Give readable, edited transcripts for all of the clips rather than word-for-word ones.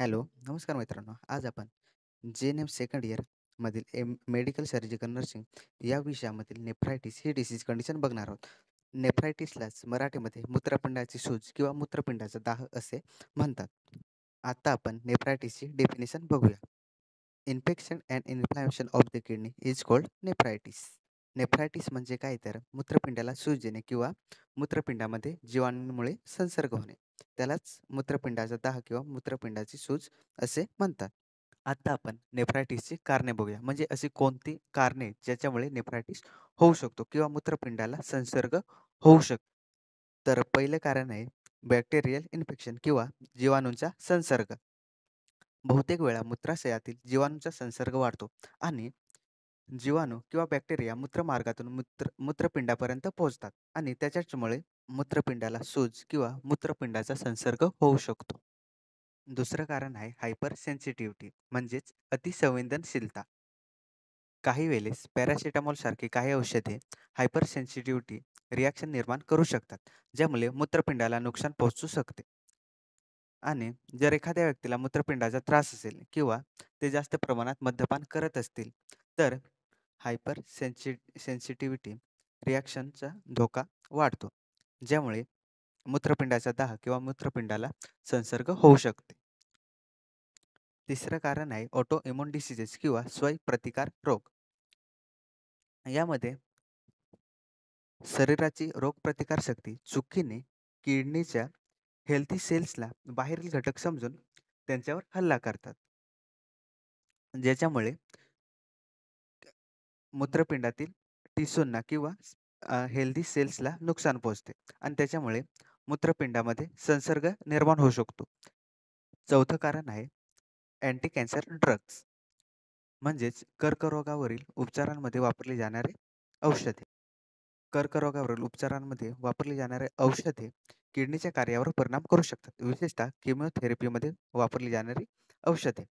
Hello, नमस्कार मित्रांनो. आज आपण जे-एन-एम सेकंड इयर मधील मेडिकल सर्जिकल नर्सिंग या विषयामधील नेफ्रायटिस ही डिसीज कंडिशन बघणार आहोत. नेफ्रायटिसलाच मराठीमध्ये मूत्रपिंडाची सूज किंवा मूत्रपिंडाचा दाह असे म्हणतात. आता आपण नेफ्रायटिसची डेफिनेशन बघूया. Infection and inflammation of the kidney is called nephritis. Nephritis म्हणजे काय तर मूत्रपिंडाला सूज येणे किंवा मूत्रपिंडामध्ये जीवाणूंमुळे संसर्ग होणे. त्यालाच मूत्रपिंडाचा दाह किंवा मूत्रपिंडाची सूज असे म्हणतात. आता आपण नेफ्रायटिसची कारणे बघूया. म्हणजे अशी कोणती कारणे ज्याच्यामुळे नेफ्रायटिस होऊ शकतो किंवा मूत्रपिंडाला संसर्ग होऊ शकतो. तर पहिलं कारण आहे बॅक्टेरियल इन्फेक्शन किंवा जीवाणूंचा संसर्ग. बहुतेक वेळा मूत्राशयातील जीवाणूंचा संसर्ग वाढतो आणि जीवाणू किंवा बॅक्टेरिया मूत्रमार्गातून मूत्रपिंडापर्यंत पोहोचतात आणि त्याच्यामुळे मूत्रपिंडाला सूज किंवा मूत्रपिंडाचा संसर्ग होऊ शकतो. दुसरं कारण आहे हायपर सेन्सिटिव्हिटी म्हणजेच अतिसंवेदनशीलता. काही वेळेस पॅरासिटामॉल सारखी काही औषधे हायपर सेन्सिटिव्हिटी रिॲक्शन निर्माण करू शकतात, ज्यामुळे मूत्रपिंडाला नुकसान पोहोचू शकते. आणि जर एखाद्या व्यक्तीला मूत्रपिंडाचा त्रास असेल किंवा ते जास्त प्रमाणात मद्यपान करत असतील, तर हायपर सेन्सिटिव्हिटी रिॲक्शनचा धोका वाढतो, ज्यामुळे मूत्रपिंडाचा दाह किंवा मूत्रपिंडाला संसर्ग होऊ शकते. तिसरं कारण आहे ऑटो इम्यून डिसीजेस किंवा स्वयंप्रतिकार रोग. यामध्ये शरीराची रोगप्रतिकारशक्ती चुकीने किडनीच्या हेल्थी सेल्सला बाहेरील घटक समजून त्यांच्यावर हल्ला करतात. ज्याच्यामुळे मूत्रपिंडातील टिश्यूंना किंवा हेल्दी सेल्सला नुकसान पोहोचते आणि त्याच्यामुळे मूत्रपिंडामध्ये संसर्ग निर्माण होऊ शकतो. चौथं कारण आहे अँटी कॅन्सर ड्रग्स म्हणजेच कर्करोगावरील उपचारांमध्ये वापरली जाणारे औषधे. कर्करोगावरील उपचारांमध्ये वापरली जाणारे औषधे किडनीच्या कार्यावर परिणाम करू शकतात. विशेषतः किमोथेरपीमध्ये वापरली जाणारी औषधे.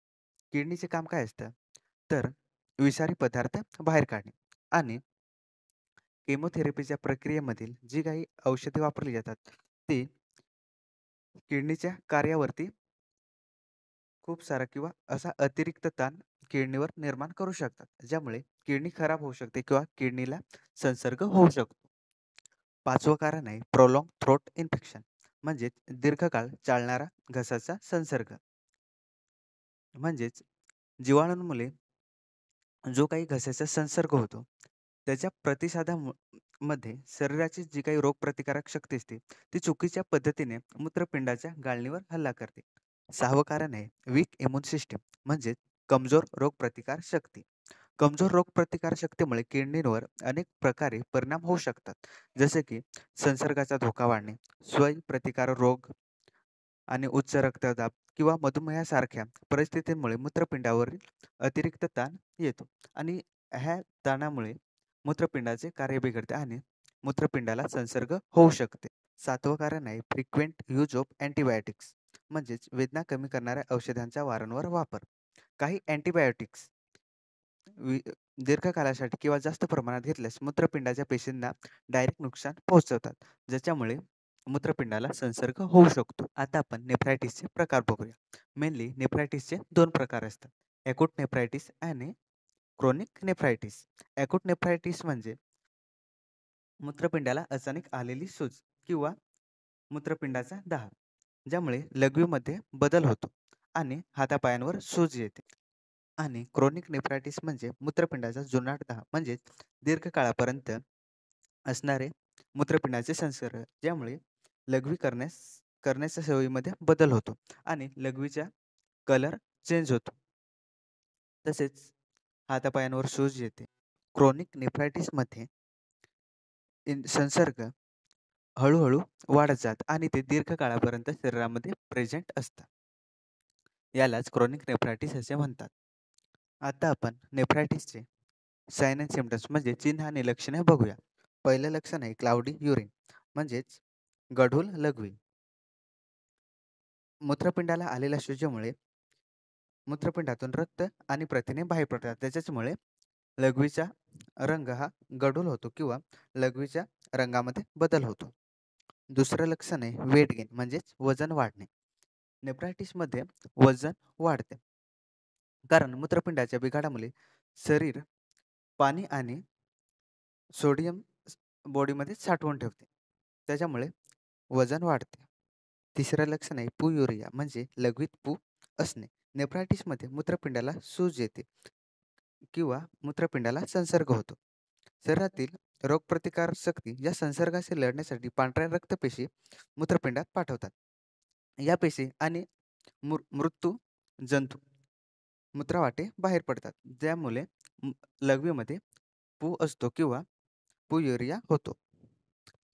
किडनीचे काम काय असतं? तर विषारी पदार्थ बाहेर काढणे आणि केमोथेरपीच्या प्रक्रियेमधील जी काही औषधे वापरली जातात, ती किडनीच्या कार्यावरती खूप सारा किंवा असा अतिरिक्त ताण किडनीवर निर्माण करू शकतात, ज्यामुळे किडनी खराब होऊ शकते किंवा किडनीला संसर्ग होऊ शकतो. 5वं कारण आहे प्रोलॉन्ग थ्रोट इन्फेक्शन म्हणजेच दीर्घकाळ चालणारा घसाचा संसर्ग. म्हणजेच जीवाणूंमुळे जो काही घशाचा संसर्ग होतो, त्याच्या मध्ये शरीराची जी काही रोगप्रतिकारक शक्ती असते, ती चुकीच्या पद्धतीने मूत्रपिंडाच्या गाळणीवर हल्ला करते. 6वं कारण आहे वीक इम्यून सिस्टम म्हणजेच कमजोर रोगप्रतिकार शक्ती. कमजोर रोगप्रतिकार शक्तीमुळे किडनीवर अनेक प्रकारे परिणाम होऊ शकतात. जसे की संसर्गाचा धोका वाढणे, स्वयंप्रतिकार रोग आणि उच्च रक्तदाब किंवा मधुमेहासारख्या परिस्थितींमुळे मूत्रपिंडावरील अतिरिक्त ताण येतो आणि ह्या ताणामुळे मूत्रपिंडाचे कार्य बिघडते आणि मूत्रपिंडाला संसर्ग होऊ शकते. 7वं कारण आहे फ्रिक्वेंट यूज ऑफ अँटिबायोटिक्स म्हणजेच वेदना कमी करणाऱ्या औषधांचा वारंवार वापर. काही अँटिबायोटिक्स वि दीर्घकाळासाठी किंवा जास्त प्रमाणात घेतल्यास मूत्रपिंडाच्या पेशींना डायरेक्ट नुकसान पोहोचवतात, ज्याच्यामुळे मूत्रपिंडाला संसर्ग होऊ शकतो. आता आपण नेफ्रायटिसचे प्रकार बघूया. मेनली नेफ्रायटिसचे 2 प्रकार असतात. ॲक्यूट नेफ्रायटिस आणि क्रोनिक नेफ्रायटिस. ॲक्यूट नेफ्रायटिस म्हणजे मूत्रपिंडाला अचानक आलेली सूज किंवा मूत्रपिंडाचा दाह, ज्यामुळे लघवीमध्ये बदल होतो आणि हातापायांवर सूज येते. आणि क्रोनिक नेफ्रायटिस म्हणजे मूत्रपिंडाचा जुनाट दाह म्हणजेच दीर्घकाळापर्यंत असणारे मूत्रपिंडाचे संसर्ग, ज्यामुळे लघवी करण्याच्या सवयीमध्ये बदल होतो आणि लघवीचा कलर चेंज होतो. तसेच हातापायांवर सूज येते. क्रोनिक नेफ्रायटिसमध्ये संसर्ग हळू-हळू वाढत जातात आणि ते दीर्घकाळापर्यंत शरीरामध्ये प्रेझेंट असतात. यालाच क्रोनिक नेफ्रायटिस असे म्हणतात. आता आपण नेफ्रायटिसचे साइन अँड सिम्प्टम्स म्हणजे चिन्ह आणि लक्षणे बघूया. पहिलं लक्षण आहे क्लाउडी युरिन म्हणजेच गढूळ लघवी. मूत्रपिंडाला आलेल्या सूजेमुळे मूत्रपिंडातून रक्त आणि प्रथिने बाहेर पडतात. त्याच्यामुळे लघवीचा रंग हा गढूळ होतो किंवा लघवीच्या रंगामध्ये बदल होतो. दुसरं लक्षण आहे वेट गेन म्हणजेच वजन वाढणे. नेफ्रायटिसमध्ये वजन वाढते, कारण मूत्रपिंडाच्या बिघाडामुळे शरीर पाणी आणि सोडियम बॉडीमध्ये साठवून ठेवते. त्याच्यामुळे वजन वाढते. तिसरं लक्षण आहे पुयुरिया म्हणजे लघवीत पू असणे. नेफ्रायटिसमध्ये मूत्रपिंडाला सूज येते किंवा मूत्रपिंडाला संसर्ग होतो. शरीरातील रोगप्रतिकारक शक्ती या संसर्गाशी लढण्यासाठी पांढऱ्या रक्तपेशी मूत्रपिंडात पाठवतात. या पेशी आणि मृत्यू जंतू मूत्रवाटे बाहेर पडतात, ज्यामुळे लघवीमध्ये पू असतो किंवा पुयुरिया होतो.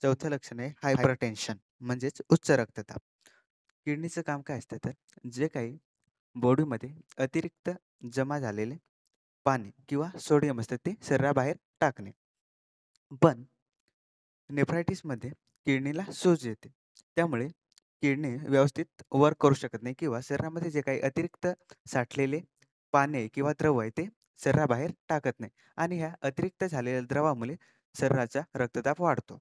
चौथं लक्षण आहे हायपरटेन्शन म्हणजेच उच्च रक्तदाब. किडनीचं काम काय असतं तर जे काही बॉडीमध्ये अतिरिक्त जमा झालेले पाणी किंवा सोडियम असतं ते शरीराबाहेर टाकणे. पण नेफ्रायटिसमध्ये किडनीला सूज येते. त्यामुळे किडनी व्यवस्थित वर्क करू शकत नाही किंवा शरीरामध्ये जे काही अतिरिक्त साठलेले पाणी किंवा द्रव आहे ते शरीराबाहेर टाकत नाही आणि ह्या अतिरिक्त झालेल्या द्रवामुळे शरीराचा रक्तदाब वाढतो.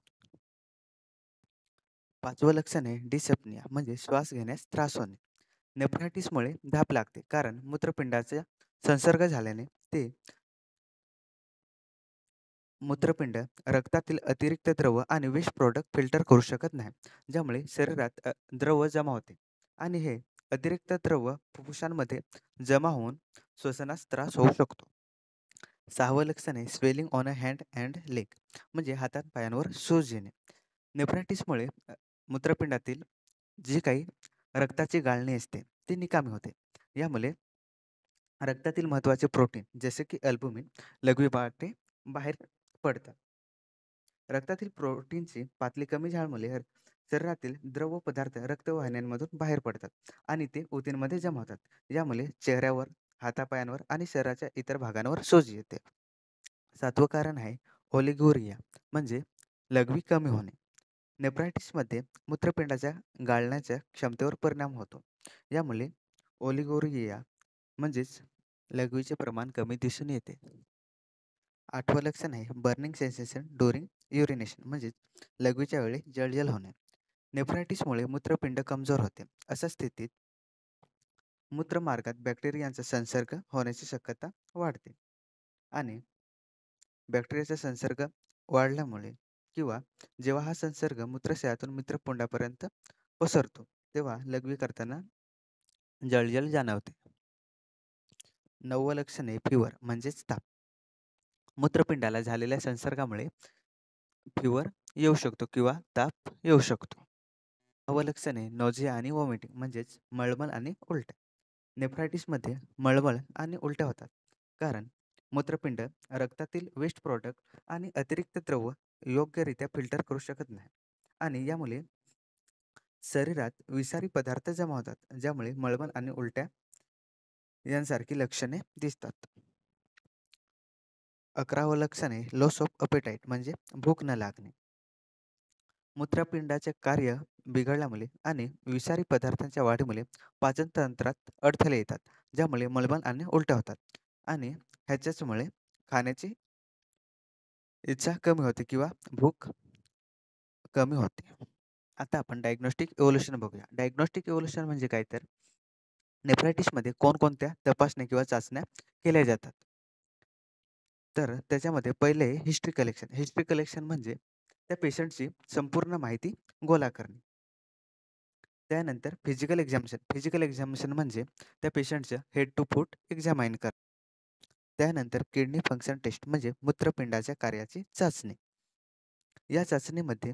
पाचवं लक्षण आहे डिसेप्निया म्हणजे श्वास घेण्यास त्रास होणे. नेफ्रायटिसमुळे धाप लागते कारण मूत्रपिंडाचा संसर्ग झाल्याने ते मूत्रपिंड रक्तातील अतिरिक्त द्रव आणि वेस्ट प्रॉडक्ट फिल्टर करू शकत नाही, ज्यामुळे शरीरात द्रव जमा होते आणि हे अतिरिक्त द्रव फुफ्फुसांमध्ये जमा होऊन श्वसनास त्रास होऊ शकतो. सहावं लक्षण आहे swelling on a hand and leg म्हणजे हातात पायांवर सूज येणे. नेफ्रायटिसमुळे मूत्रपिंडातील जी काही रक्ताची गाळणी असते ती निकामी होते. यामुळे रक्तातील महत्त्वाचे प्रोटीन जसे की अल्बुमिन लघवीपाटे बाहेर पडतात. रक्तातील प्रोटीनची पातळी कमी झाल्यामुळे शरीरातील द्रव पदार्थ रक्तवाहिन्यांमधून बाहेर पडतात आणि ते ऊतींमध्ये जमा होतात. यामुळे चेहऱ्यावर, हातापायांवर आणि शरीराच्या इतर भागांवर सूज येते. सातवं कारण आहे ओलिगोरिया म्हणजे लघवी कमी होणे. नेफ्रायटिसमध्ये मूत्रपिंडाच्या गाळण्याच्या क्षमतेवर परिणाम होतो. यामुळे ओलिगोरिया म्हणजेच लघवीचे प्रमाण कमी दिसून येते. आठवं लक्षण आहे बर्निंग सेन्सेशन ड्युरिंग युरिनेशन म्हणजेच लघवीच्या वेळी जळजळ होणे. नेफ्रायटिसमुळे मूत्रपिंड कमजोर होते. अशा स्थितीत मूत्रमार्गात बॅक्टेरियांचा संसर्ग होण्याची शक्यता वाढते आणि बॅक्टेरियाचा संसर्ग वाढल्यामुळे किंवा जेव्हा हा संसर्ग मूत्रशयातून मूत्रपिंडापर्यंत पसरतो, तेव्हा लघवी करताना जळजळ जाणवते. नववं लक्षण आहे फिवर म्हणजेच ताप. मूत्रपिंडाला झालेल्या संसर्गामुळे फिवर येऊ शकतो किंवा ताप येऊ शकतो. अवलक्षणे नॉझिया आणि व्हॉमिटिंग म्हणजेच मळमळ आणि उलट्या. नेफ्रायटिसमध्ये मळमळ आणि उलट्या होतात कारण मूत्रपिंड रक्तातील वेस्ट प्रॉडक्ट आणि अतिरिक्त द्रव योग्यरित्या फिल्टर करू शकत नाही आणि यामुळे शरीरात विषारी पदार्थ जमा होतात, ज्यामुळे मळमळ आणि उलट्या यांसारखी लक्षणे दिसतात. 11वं लक्षण आहे लॉस ऑफ अपेटाईट म्हणजे भूक न लागणे. मूत्रपिंडाचे कार्य बिघडल्यामुळे आणि विषारी पदार्थांच्या वाढीमुळे पाचनतंत्रात अडथळे येतात, ज्यामुळे मळमळ आणि उलट्या होतात आणि ह्याच्याचमुळे खाण्याची इच्छा कमी होते किंवा भूक कमी होते. आता आपण डायग्नोस्टिक इव्होल्यूशन बघूया. डायग्नोस्टिक इव्होल्यूशन म्हणजे काय तर नेफ्रायटिसमध्ये कोणकोणत्या तपासण्या किंवा चाचण्या केल्या जातात. तर त्याच्यामध्ये पहिले हिस्ट्री कलेक्शन. हिस्ट्री कलेक्शन म्हणजे त्या पेशंटची संपूर्ण माहिती गोळा करणे. त्यानंतर फिजिकल एक्झामिनेशन. फिजिकल एक्झामिनेशन म्हणजे त्या पेशंटचं हेड टू फूट एक्झामाइन करणे. त्यानंतर किडनी फंक्शन टेस्ट म्हणजे मूत्रपिंडाच्या कार्याची चाचणी. या चाचणीमध्ये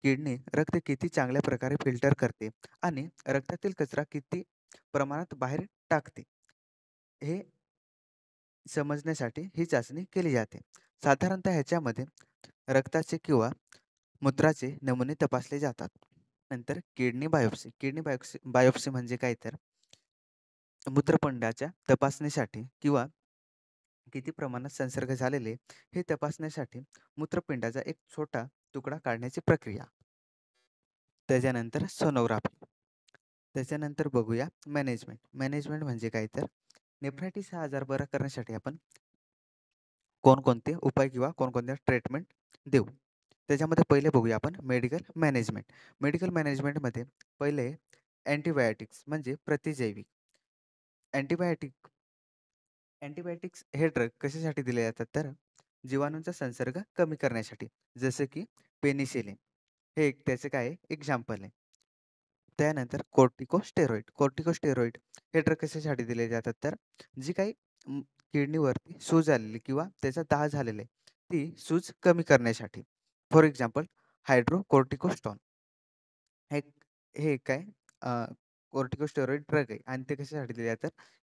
किडनी रक्त किती चांगल्या प्रकारे फिल्टर करते आणि रक्तातील कचरा किती प्रमाणात बाहेर टाकते, हे समजण्यासाठी ही चाचणी केली जाते. साधारणतः ह्याच्यामध्ये रक्ताचे किंवा मूत्राचे नमुने तपासले जातात. नंतर kidney biopsy. Kidney biopsy biopsy म्हणजे काय तर मूत्रपिंडाच्या तपासणीसाठी किंवा किती प्रमाणात संसर्ग झालेले हे तपासण्यासाठी मूत्रपिंडाचा एक छोटा तुकडा काढण्याची प्रक्रिया. त्याच्यानंतर सोनोग्राफी. त्याच्यानंतर बघूया मॅनेजमेंट. मॅनेजमेंट म्हणजे काय तर नेफ्रायटिस हा आजार बरा करण्यासाठी आपण कोणकोणते उपाय किंवा कोणकोणत्या ट्रीटमेंट देऊ. त्याच्यामध्ये पहिले बघूया आपण मेडिकल मॅनेजमेंट. मेडिकल मॅनेजमेंटमध्ये पहिले अँटिबायोटिक्स म्हणजे प्रतिजैविक. अँटिबायोटिक अँटिबायोटिक्स हे ड्रग कशासाठी दिले जातात तर जीवाणूंचा संसर्ग कमी करण्यासाठी. जसं की पेनिसिलिन हे एक त्याचं काय आहे एक्झाम्पल आहे. त्यानंतर कोर्टिकोस्टेरॉइड. कोर्टिकोस्टेरॉइड हे ड्रग कशासाठी दिले जातात तर जी काही अं, किडनीवरती सूज आलेली किंवा त्याचा दाह झालेला आहे, ती सूज कमी करण्यासाठी. फॉर एक्झाम्पल हायड्रोकोर्टिकोस्टोन हे हे काय कोर्टिकोस्टेरॉइड ड्रग आहे आणि ते कशासाठी दिले जातात?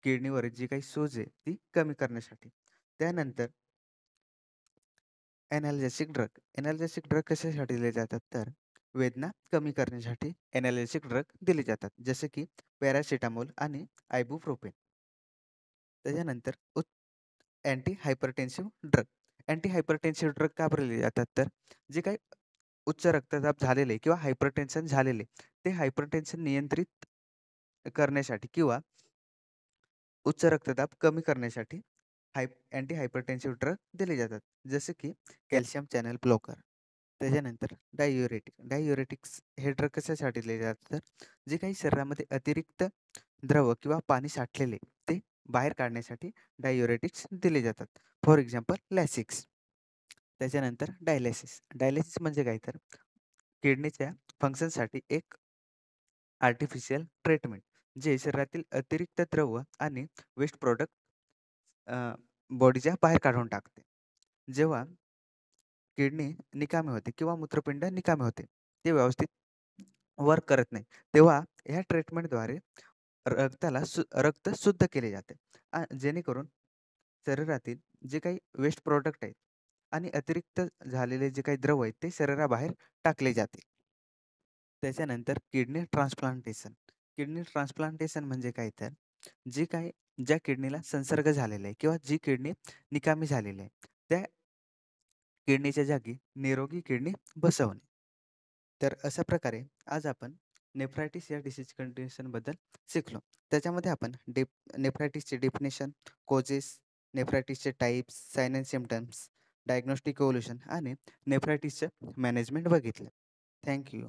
किडनीवर जी काही सूज आहे ती कमी करण्यासाठी. त्यानंतर एनाल्जेसिक ड्रग. एनाल्जेसिक ड्रग कशासाठी दिले जातात तर वेदना कमी करण्यासाठी एनाल्जेसिक ड्रग दिले जातात. जसे की पॅरासिटामोल आणि आयबुप्रोफेन. त्याच्यानंतर anti hypertensive drug. Anti hypertensive drug का बरं दिले जातात तर जे काही उच्च रक्तदाब झालेले किंवा हायपरटेन्शन झालेले, ते हायपरटेन्शन नियंत्रित करण्यासाठी किंवा उच्च रक्तदाब कमी करण्यासाठी अँटी हायपरटेन्सिव्ह ड्रग दिले जातात. जसे की कॅल्शियम चॅनल ब्लॉकर. त्याच्यानंतर डायुरेटिक. डायुरेटिक्स हे ड्रग कशासाठी दिले जातात तर जे काही शरीरामध्ये अतिरिक्त द्रव किंवा पाणी साठलेले ते बाहेर काढण्यासाठी डायुरेटिक्स दिले जातात. For example Lasix. त्याच्यानंतर डायलिसिस. डायलिसिस म्हणजे काय तर किडनीच्या फंक्शनसाठी एक आर्टिफिशियल ट्रीटमेंट जे शरीरातील अतिरिक्त द्रव आणि वेस्ट प्रॉडक्ट बॉडीच्या बाहेर काढून टाकते. जेव्हा किडनी निकामी होते किंवा मूत्रपिंड निकामी होते, ते व्यवस्थित वर्क करत नाही, तेव्हा ह्या ट्रीटमेंटद्वारे रक्त शुद्ध केले जाते. जेणेकरून शरीरातील जे काही वेस्ट प्रॉडक्ट आहेत आणि अतिरिक्त झालेले जे काही द्रव आहेत, ते शरीराबाहेर टाकले जाते. त्याच्यानंतर किडनी ट्रान्सप्लांटेशन. किडनी ट्रान्सप्लांटेशन म्हणजे काय तर जी काही ज्या किडनीला संसर्ग झालेला आहे किंवा जी किडनी निकामी झालेली आहे, त्या किडनीच्या जागी निरोगी किडनी बसवणे. तर अशा प्रकारे आज आपण नेफ्रायटिस या डिसीज कंडिशनबद्दल शिकलो. त्याच्यामध्ये आपण नेफ्रायटिसचे डेफिनेशन, कोजेस, नेफ्रायटिसचे types, sign and symptoms, diagnostic evolution आणि नेफ्रायटिसचं मॅनेजमेंट बघितलं. Thank you.